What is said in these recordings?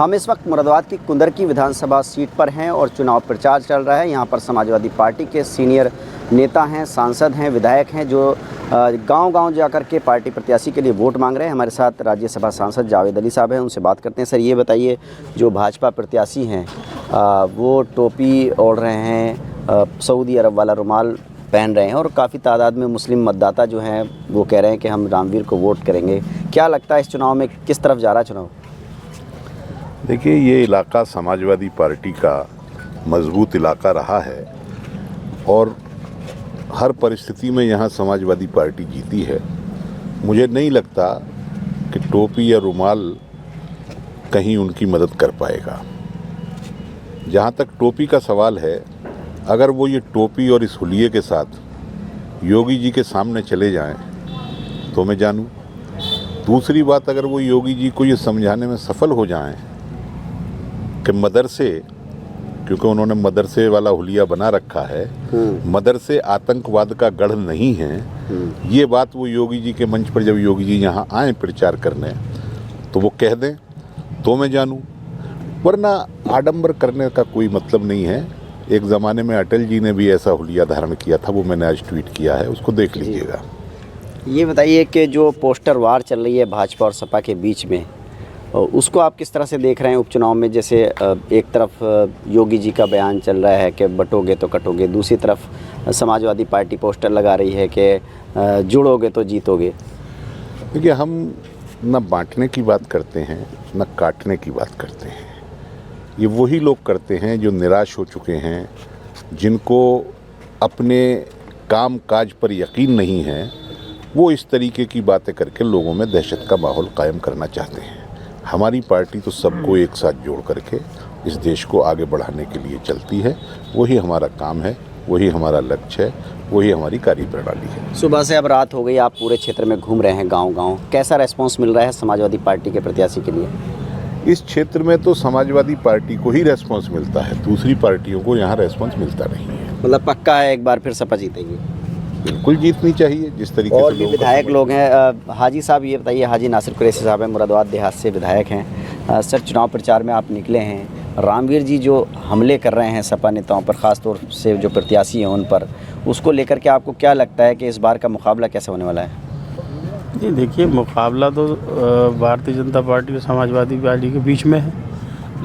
हम इस वक्त मुरादाबाद की कुंदरकी विधानसभा सीट पर हैं और चुनाव प्रचार चल रहा है। यहाँ पर समाजवादी पार्टी के सीनियर नेता हैं, सांसद हैं, विधायक हैं जो गांव-गांव जाकर के पार्टी प्रत्याशी के लिए वोट मांग रहे हैं। हमारे साथ राज्यसभा सांसद जावेद अली साहब हैं, उनसे बात करते हैं। सर, ये बताइए, जो भाजपा प्रत्याशी हैं वो टोपी ओढ़ रहे हैं, सऊदी अरब वाला रुमाल पहन रहे हैं और काफ़ी तादाद में मुस्लिम मतदाता जो हैं वो कह रहे हैं कि हम रामवीर को वोट करेंगे। क्या लगता है इस चुनाव में किस तरफ जा रहा है चुनाव? देखिए, ये इलाका समाजवादी पार्टी का मजबूत इलाका रहा है और हर परिस्थिति में यहाँ समाजवादी पार्टी जीती है। मुझे नहीं लगता कि टोपी या रुमाल कहीं उनकी मदद कर पाएगा। जहाँ तक टोपी का सवाल है, अगर वो ये टोपी और इस हुलिये के साथ योगी जी के सामने चले जाएं तो मैं जानूं। दूसरी बात, अगर वो योगी जी को ये समझाने में सफल हो जाएं कि मदरसे, क्योंकि उन्होंने मदरसे वाला हुलिया बना रखा है, मदरसे आतंकवाद का गढ़ नहीं है, ये बात वो योगी जी के मंच पर जब योगी जी यहाँ आए प्रचार करने तो वो कह दें तो मैं जानूं। वरना आडंबर करने का कोई मतलब नहीं है। एक ज़माने में अटल जी ने भी ऐसा हुलिया धारण किया था, वो मैंने आज ट्वीट किया है, उसको देख लीजिएगा। ये बताइए कि जो पोस्टर वार चल रही है भाजपा और सपा के बीच में, उसको आप किस तरह से देख रहे हैं उपचुनाव में? जैसे एक तरफ योगी जी का बयान चल रहा है कि बटोगे तो कटोगे, दूसरी तरफ समाजवादी पार्टी पोस्टर लगा रही है कि जुड़ोगे तो जीतोगे। देखिए, हम न बांटने की बात करते हैं न काटने की बात करते हैं। ये वही लोग करते हैं जो निराश हो चुके हैं, जिनको अपने काम काज पर यकीन नहीं है। वो इस तरीके की बातें करके लोगों में दहशत का माहौल कायम करना चाहते हैं। हमारी पार्टी तो सबको एक साथ जोड़ करके इस देश को आगे बढ़ाने के लिए चलती है। वही हमारा काम है, वही हमारा लक्ष्य है, वही हमारी कार्यप्रणाली है। सुबह से अब रात हो गई, आप पूरे क्षेत्र में घूम रहे हैं गांव-गांव, कैसा रेस्पॉन्स मिल रहा है समाजवादी पार्टी के प्रत्याशी के लिए? इस क्षेत्र में तो समाजवादी पार्टी को ही रेस्पॉन्स मिलता है, दूसरी पार्टियों को यहाँ रेस्पॉन्स मिलता नहीं है। मतलब पक्का है एक बार फिर सपा जीतेगी? बिल्कुल जीतनी चाहिए, जिस तरीके से। और भी विधायक लोग हैं। हाजी साहब, ये बताइए, हाजी नासिर कुरैशी साहब हैं, मुरादाबाद देहात से विधायक हैं। सर, चुनाव प्रचार में आप निकले हैं, रामवीर जी जो हमले कर रहे हैं सपा नेताओं पर, ख़ासतौर से जो प्रत्याशी हैं उन पर, उसको लेकर के आपको क्या लगता है कि इस बार का मुकाबला कैसे होने वाला है? जी देखिए, मुकाबला तो भारतीय जनता पार्टी और समाजवादी पार्टी के बीच में है,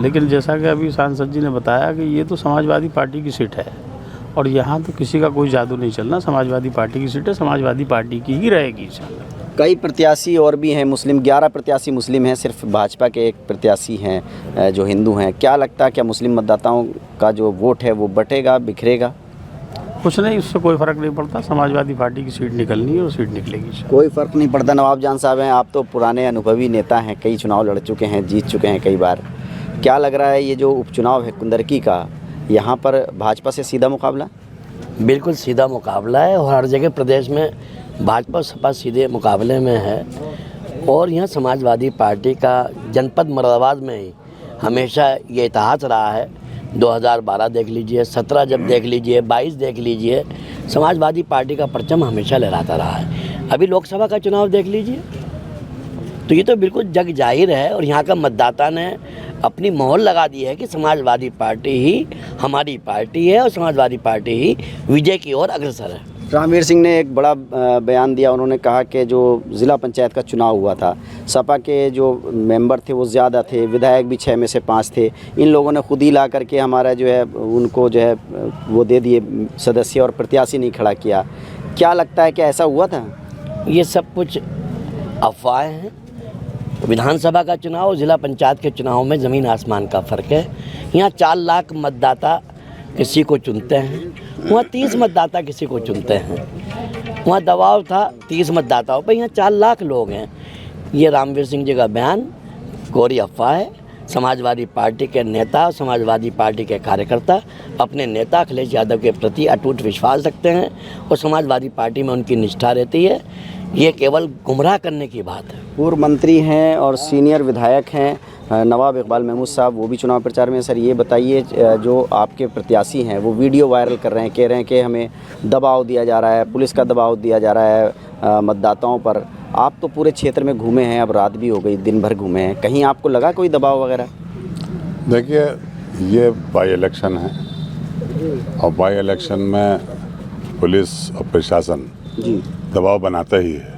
लेकिन जैसा कि अभी सांसद जी ने बताया कि ये तो समाजवादी पार्टी की सीट है और यहाँ तो किसी का कोई जादू नहीं चलना। समाजवादी पार्टी की सीट है, समाजवादी पार्टी की ही रहेगी इंशाल्लाह। कई प्रत्याशी और भी हैं मुस्लिम, 11 प्रत्याशी मुस्लिम हैं, सिर्फ भाजपा के एक प्रत्याशी हैं जो हिंदू हैं। क्या लगता है, क्या मुस्लिम मतदाताओं का जो वोट है वो बटेगा, बिखरेगा? कुछ नहीं, उससे कोई फ़र्क नहीं पड़ता। समाजवादी पार्टी की सीट निकलनी है और सीट निकलेगी। कोई फ़र्क नहीं पड़ता। नवाब जान साहब हैं, आप तो पुराने अनुभवी नेता हैं, कई चुनाव लड़ चुके हैं, जीत चुके हैं कई बार। क्या लग रहा है ये जो उपचुनाव है कुंदरकी का, यहाँ पर भाजपा से सीधा मुकाबला? बिल्कुल सीधा मुकाबला है और हर जगह प्रदेश में भाजपा सपा सीधे मुकाबले में है। और यहाँ समाजवादी पार्टी का जनपद मुरादाबाद में ही हमेशा ये इतिहास रहा है। 2012 देख लीजिए, 17 जब देख लीजिए, 22 देख लीजिए, समाजवादी पार्टी का परचम हमेशा लहराता रहा है। अभी लोकसभा का चुनाव देख लीजिए, तो ये तो बिल्कुल जग जाहिर है और यहाँ का मतदाता ने अपनी मोहर लगा दी है कि समाजवादी पार्टी ही हमारी पार्टी है और समाजवादी पार्टी ही विजय की ओर अग्रसर है। रामवीर सिंह ने एक बड़ा बयान दिया। उन्होंने कहा कि जो ज़िला पंचायत का चुनाव हुआ था, सपा के जो मेंबर थे वो ज़्यादा थे, विधायक भी 6 में से 5 थे। इन लोगों ने खुद ही ला करके हमारा जो है उनको जो है वो दे दिए सदस्य और प्रत्याशी नहीं खड़ा किया। क्या लगता है कि ऐसा हुआ था? ये सब कुछ अफवाहें हैं। विधानसभा का चुनाव और ज़िला पंचायत के चुनाव में ज़मीन आसमान का फ़र्क है। यहाँ 4 लाख मतदाता किसी को चुनते हैं, वहाँ 30 मतदाता किसी को चुनते हैं। वहाँ दबाव था 30 मतदाताओं पर, यहाँ 4 लाख लोग हैं। ये रामवीर सिंह जी का बयान कोरी अफवाह है। समाजवादी पार्टी के नेता और समाजवादी पार्टी के कार्यकर्ता अपने नेता अखिलेश यादव के प्रति अटूट विश्वास रखते हैं और समाजवादी पार्टी में उनकी निष्ठा रहती है। ये केवल गुमराह करने की बात है। पूर्व मंत्री हैं और सीनियर विधायक हैं नवाब इकबाल महमूद साहब, वो भी चुनाव प्रचार में। सर, ये बताइए, जो आपके प्रत्याशी हैं वो वीडियो वायरल कर रहे हैं, कह रहे हैं कि हमें दबाव दिया जा रहा है, पुलिस का दबाव दिया जा रहा है मतदाताओं पर। आप तो पूरे क्षेत्र में घूमे हैं, अब रात भी हो गई, दिन भर घूमे हैं, कहीं आपको लगा कोई दबाव वगैरह? देखिए, ये बाई इलेक्शन है और बाई इलेक्शन में पुलिस और प्रशासन जी दबाव बनाता ही है,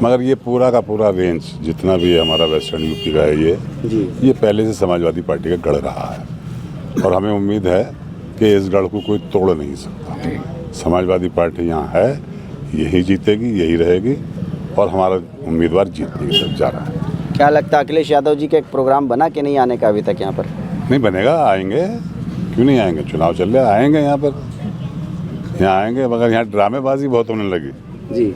मगर ये पूरा का पूरा रेंज जितना भी हमारा वेस्टर्न यूपी का है जी ये पहले से समाजवादी पार्टी का गढ़ रहा है और हमें उम्मीद है कि इस गढ़ को कोई तोड़ नहीं सकता। समाजवादी पार्टी यहाँ है, यही जीतेगी, यही रहेगी और हमारा उम्मीदवार जीतने की तरफ जा रहा है। क्या लगता है अखिलेश यादव जी का एक प्रोग्राम बना कि नहीं आने का अभी तक यहाँ पर? नहीं बनेगा, आएंगे, क्यों नहीं आएंगे, चुनाव चल रहे आएंगे यहाँ पर, यहाँ आएंगे, मगर यहाँ ड्रामेबाजी बहुत होने लगी। जी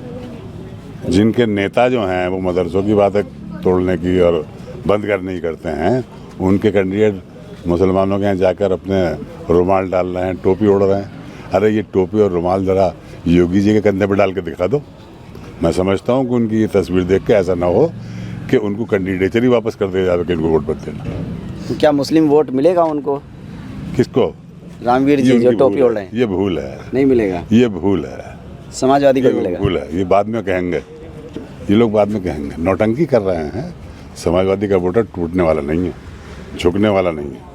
जिनके नेता जो हैं वो मदरसों की बातें तोड़ने की और बंद करने की करते हैं, उनके कैंडिडेट मुसलमानों के यहाँ जाकर अपने रुमाल डाल रहे हैं, टोपी ओढ़ रहे हैं। अरे ये टोपी और रुमाल ज़रा योगी जी के कंधे पर डाल के दिखा दो। मैं समझता हूँ कि उनकी ये तस्वीर देख के ऐसा ना हो कि उनको कैंडिडेचर ही वापस कर दिया जाए कि इनको वोट मत देना। तो क्या मुस्लिम वोट मिलेगा उनको? किसको? रामवीर ये जी जो उनकी टोपी भूल ओढ़ रहे है, हैं, ये भूल है, नहीं मिलेगा। ये भूल है, समाजवादी को ये मिलेगा। भूल है, ये बाद में कहेंगे, ये लोग बाद में कहेंगे। नौटंकी कर रहे हैं। समाजवादी का वोटर टूटने वाला नहीं है, झुकने वाला नहीं है।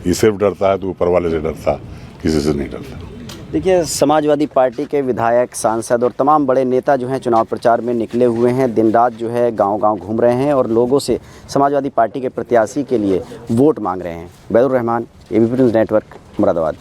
ये सिर्फ डरता है तो ऊपर वाले से डरता, किसी से नहीं डरता। देखिए, समाजवादी पार्टी के विधायक, सांसद और तमाम बड़े नेता जो हैं चुनाव प्रचार में निकले हुए हैं, दिन रात जो है गांव-गांव घूम रहे हैं और लोगों से समाजवादी पार्टी के प्रत्याशी के लिए वोट मांग रहे हैं। Baidur Rahman, ABP news network, Moradabad.